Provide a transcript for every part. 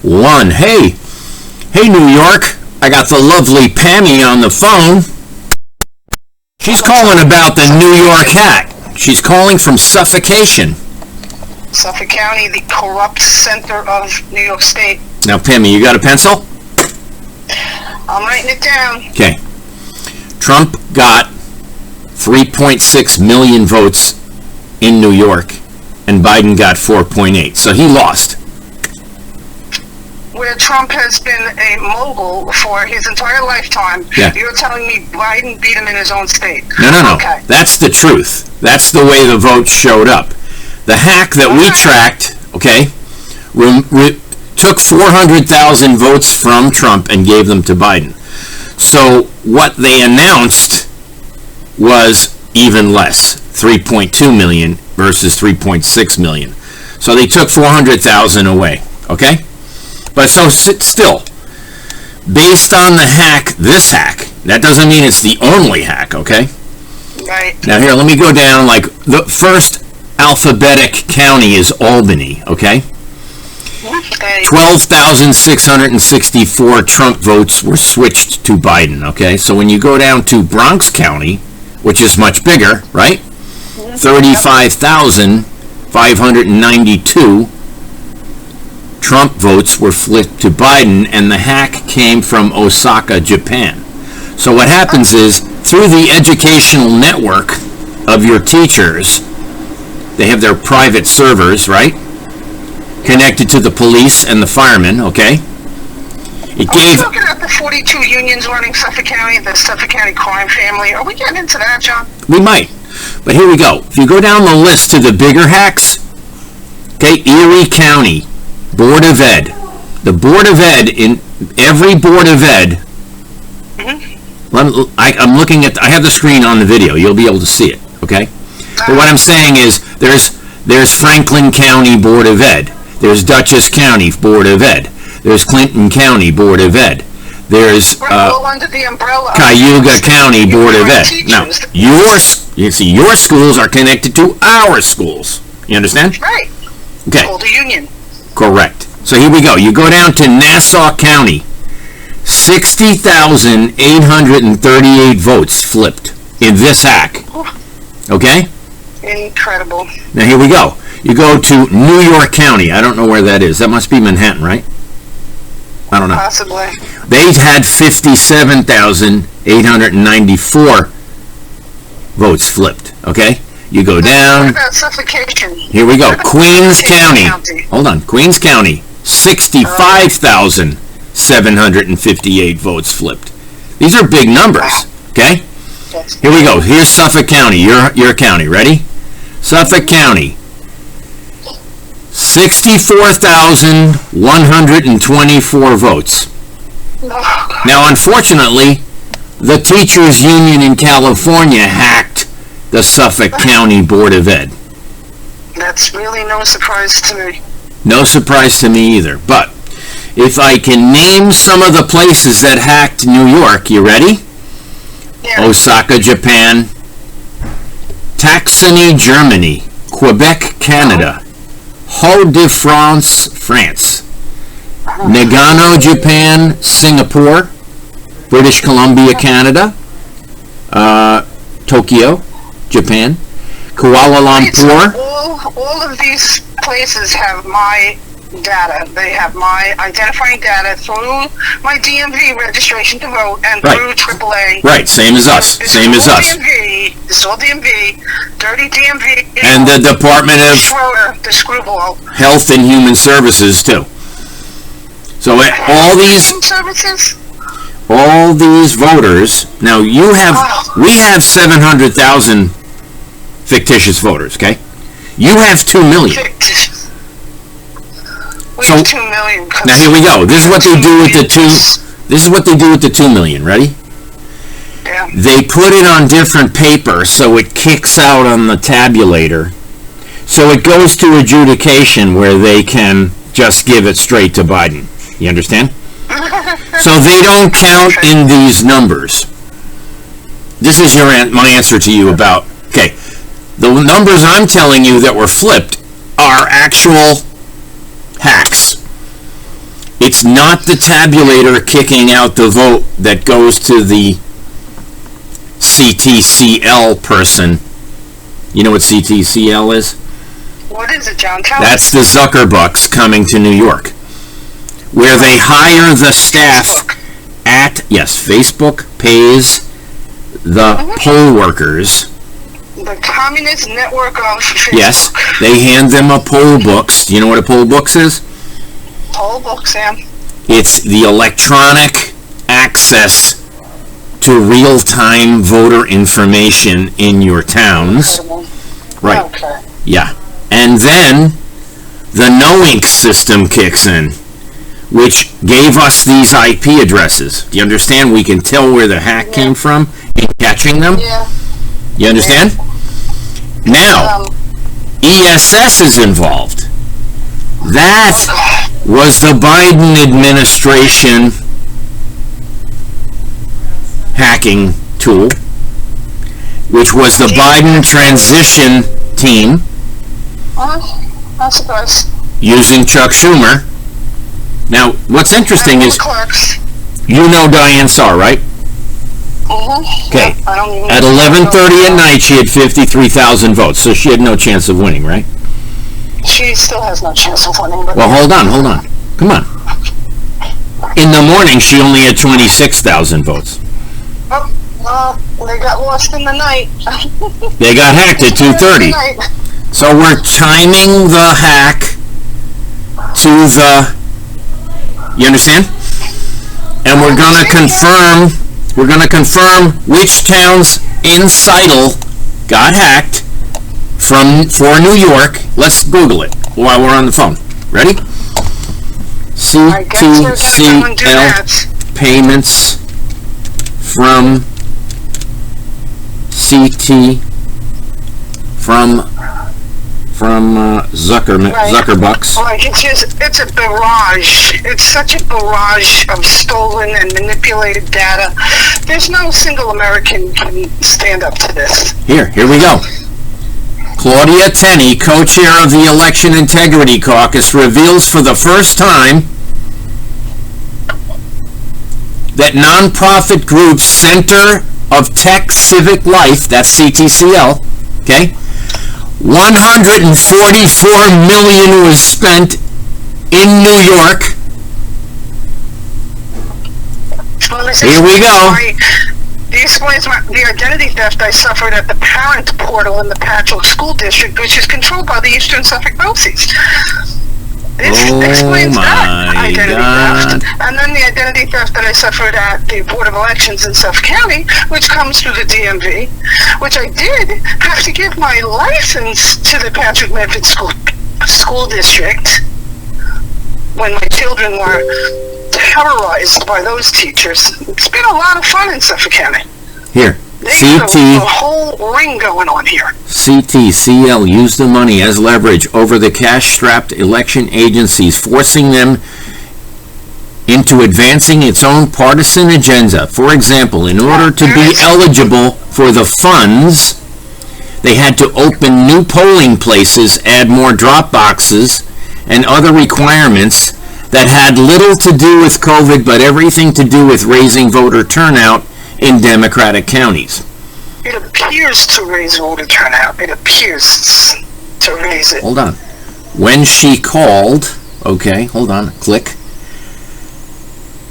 1. Hey, New York. I got the lovely Pammy on the phone. She's calling about the New York hack. She's calling from Suffocation. Suffolk County, the corrupt center of New York State. Now, Pammy, you got a pencil? I'm writing it down. Okay. Trump got 3.6 million votes in New York, and Biden got 4.8. So he lost. Where Trump has been a mogul for his entire lifetime, You're telling me Biden beat him in his own state? No. Okay. That's the truth. That's the way the votes showed up. The hack that we tracked, took 400,000 votes from Trump and gave them to Biden. So what they announced was even less, 3.2 million versus 3.6 million. So they took 400,000 away, okay? But so still, based on the hack, this hack, that doesn't mean it's the only hack, okay? Right. Now here, let me go down, like, the first alphabetic county is Albany, okay? 12,664 Trump votes were switched to Biden, okay? So when you go down to Bronx County, which is much bigger, right? 35,592 Trump votes were flipped to Biden, and the hack came from Osaka, Japan. So what happens is, through the educational network of your teachers, they have their private servers, right? Connected to the police and the firemen, okay? It gave... Are we looking at the 42 unions running Suffolk County, the Suffolk County crime family? Are we getting into that, John? We might. But here we go. If you go down the list to the bigger hacks, okay, Erie County Board of Ed. The Board of Ed, in every Board of Ed, I'm looking at, I have the screen on the video. You'll be able to see it, okay? But what I'm saying is, there's Franklin County Board of Ed. There's Dutchess County Board of Ed. There's Clinton County Board of Ed. There's all under the umbrella Cayuga County Board of Ed. Now, your schools are connected to our schools. You understand? Right. Okay. Called a union. Correct. So here we go. You go down to Nassau County. 60,838 votes flipped in this hack. Okay? Incredible. Now here we go. You go to New York County. I don't know where that is. That must be Manhattan, right? I don't know. Possibly. They had 57,894 votes flipped. Okay? You go down. What about Suffocation? Here we go. Queens County. Hold on. Queens County. 65,758 votes flipped. These are big numbers. Okay? Here we go. Here's Suffolk County. Your county. Ready? Suffolk County. 64,124 votes. Now, unfortunately, the Teachers Union in California hacked the Suffolk County Board of Ed. That's really no surprise to me. No surprise to me either. But if I can name some of the places that hacked New York, you ready? Yeah. Osaka, Japan. Taxony, Germany. Quebec, Canada. Hauts-de-France, France. Nagano, Japan. Singapore. British Columbia, Canada. Tokyo, Japan. Kuala Lumpur. All of these places have my data. They have my identifying data through my DMV registration to vote and through AAA. Right, same as us. Same as us. This is all DMV. Dirty DMV. And the Department of Schroeder, the screwball. Health and Human Services too. So all these voters. Now we have 700,000 fictitious voters. Okay, you have 2 million. Fictitious. We So have 2 million. now here we go. This is what they do with the 2. This is what they do with the 2 million. Ready? Yeah. They put it on different paper so it kicks out on the tabulator. So it goes to adjudication where they can just give it straight to Biden. You understand? So they don't count in these numbers. This is my answer to you about, okay, the numbers I'm telling you that were flipped are actual hacks. It's not the tabulator kicking out the vote that goes to the CTCL person. You know what CTCL is? What is it, John? Tell That's the Zuckerbucks coming to New York, where they hire the staff at, yes, Facebook pays the poll workers. The Communist Network of Facebook. Yes, they hand them a poll books. Do you know what a poll books is? Poll book, Sam. It's the electronic access to real-time voter information in your towns. Right. Okay. Yeah. And then the no-ink system kicks in, which gave us these IP addresses. Do you understand? We can tell where the hack came from in catching them. Yeah. You understand? Now, ESS is involved. That was the Biden administration hacking tool, which was the Biden transition team I suppose. using Chuck Schumer. Now, what's interesting is, Clerks. you know Diane Sarr, right? Okay. I don't even At 11:30 at night, she had 53,000 votes, so she had no chance of winning, right? She still has no chance of winning. But Well, hold on. Come on. In the morning, she only had 26,000 votes. they got lost in the night. They got hacked at 2:30. So we're timing the hack to the... You understand? And we're going to confirm which towns in Seidel got hacked for New York. Let's Google it while we're on the phone. Ready? CTCL payments from Zuckerbucks. Like it's a barrage. It's such a barrage of stolen and manipulated data. There's no single American can stand up to this. Here we go. Claudia Tenney, co-chair of the Election Integrity Caucus, reveals for the first time that nonprofit group Center of Tech Civic Life, that's CTCL, okay, $144 million was spent in New York. Here we go. He explains the identity theft I suffered at the parent portal in the Patchogue School District, which is controlled by the Eastern Suffolk BOCES. This explains that identity theft. And then the identity theft that I suffered at the Board of Elections in Suffolk County, which comes through the DMV, which I did have to give my license to the Patrick Medford School District when my children were terrorized by those teachers. It's been a lot of fun in Suffolk County. Here. There's a whole ring going on here. CTCL used the money as leverage over the cash-strapped election agencies, forcing them into advancing its own partisan agenda. For example, in order to be eligible for the funds, they had to open new polling places, add more drop boxes, and other requirements that had little to do with COVID, but everything to do with raising voter turnout in Democratic counties. It appears to raise voter turnout. It appears to raise it. Hold on. When she called, okay, hold on, click.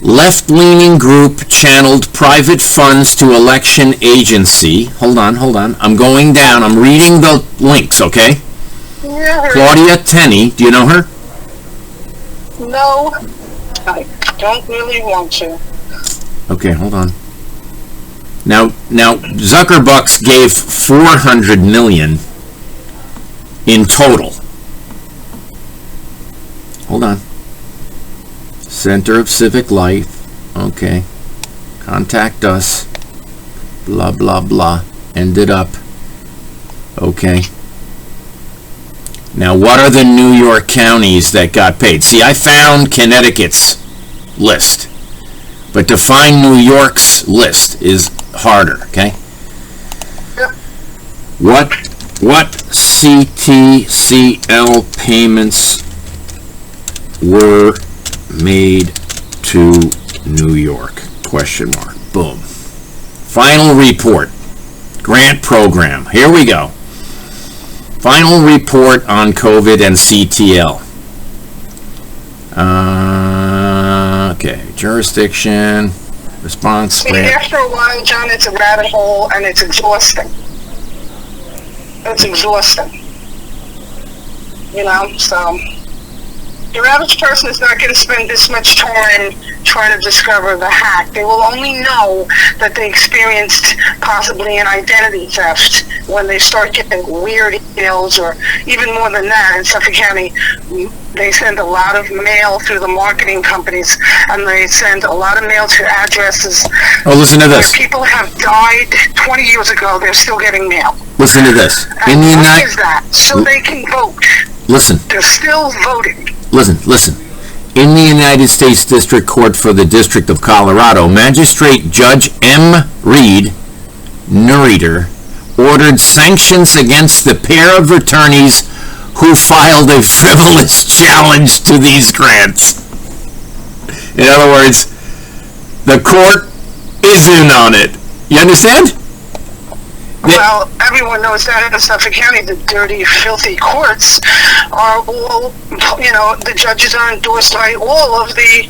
Left-leaning group channeled private funds to election agency. Hold on. I'm going down. I'm reading the links, okay? Yeah. Claudia Tenney, do you know her? No, I don't really want to. Okay, hold on. Now Zuckerbucks gave $400 million in total. Hold on. Center of Civic Life. Okay. Contact us. Blah, blah, blah. Ended up. Okay. Now, what are the New York counties that got paid? See, I found Connecticut's list. But to find New York's list is harder, okay? Yep. What CTCL payments were made to New York? Question mark. Boom. Final report. Grant program. Here we go. Final report on COVID and CTL. Okay. Jurisdiction. Response. See, after a while, John, it's a rabbit hole and it's exhausting. It's exhausting. So your average person is not going to spend this much time trying to discover the hack. They will only know that they experienced possibly an identity theft when they start getting weird emails, or even more than that. In Suffolk County, they send a lot of mail through the marketing companies, and they send a lot of mail to addresses. Oh, listen to this. Where people have died 20 years ago, they're still getting mail. Listen to this. And why is that? So they can vote. Listen. They're still voting. Listen. In the United States District Court for the District of Colorado, Magistrate Judge M. Reed, narrator, ordered sanctions against the pair of attorneys who filed a frivolous challenge to these grants. In other words, the court is in on it. You understand? Well, everyone knows that in Suffolk County, the dirty, filthy courts are all, the judges are endorsed by all of the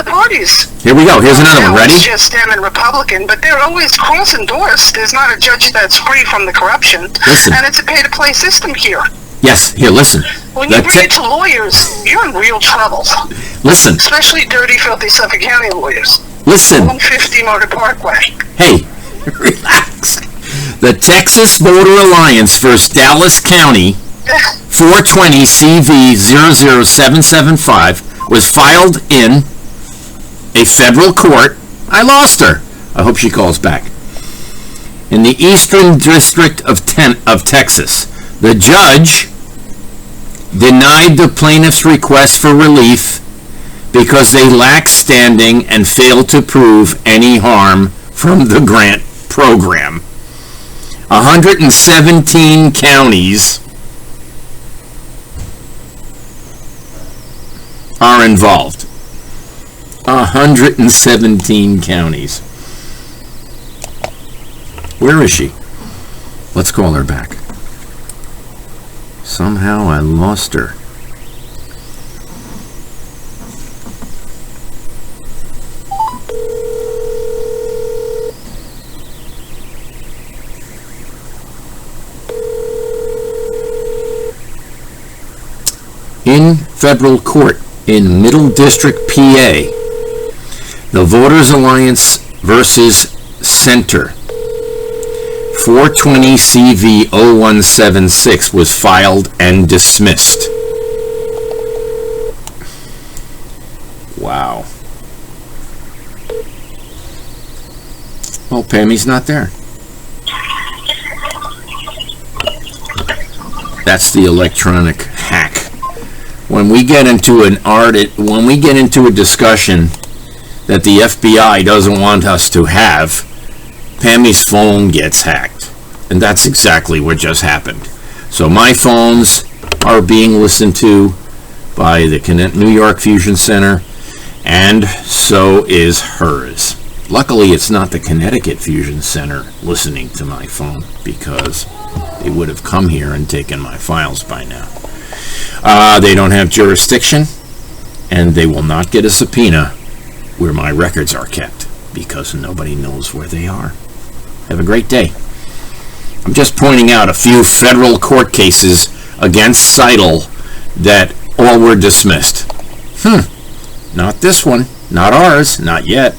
parties. Here we go. Here's another one. Ready? It's just them and Republican, but they're always cross-endorsed. There's not a judge that's free from the corruption. Listen. And it's a pay-to-play system here. Yes. Here, listen. When you bring it to lawyers, you're in real trouble. Listen. Especially dirty, filthy Suffolk County lawyers. Listen. 150 Motor Parkway. Hey, relax. The Texas Motor Alliance versus Dallas County 420 CV 00775 was filed in a federal court. I lost her. I hope she calls back. In the Eastern District of Texas, the judge denied the plaintiff's request for relief because they lacked standing and failed to prove any harm from the grant program. 117 counties are involved. 117 counties. Where is she? Let's call her back. Somehow I lost her. In federal court in Middle District, PA, the Voters Alliance versus Center 420 CV 0176 was filed and dismissed. Wow. Well, Pammy's not there. That's the electronic hack. When we get into a discussion that the FBI doesn't want us to have, Pammy's phone gets hacked. And that's exactly what just happened. So my phones are being listened to by the New York Fusion Center, and so is hers. Luckily, it's not the Connecticut Fusion Center listening to my phone, because they would have come here and taken my files by now. They don't have jurisdiction, and they will not get a subpoena where my records are kept, because nobody knows where they are. Have a great day. I'm just pointing out a few federal court cases against Seidel that all were dismissed. Not this one. Not ours. Not yet.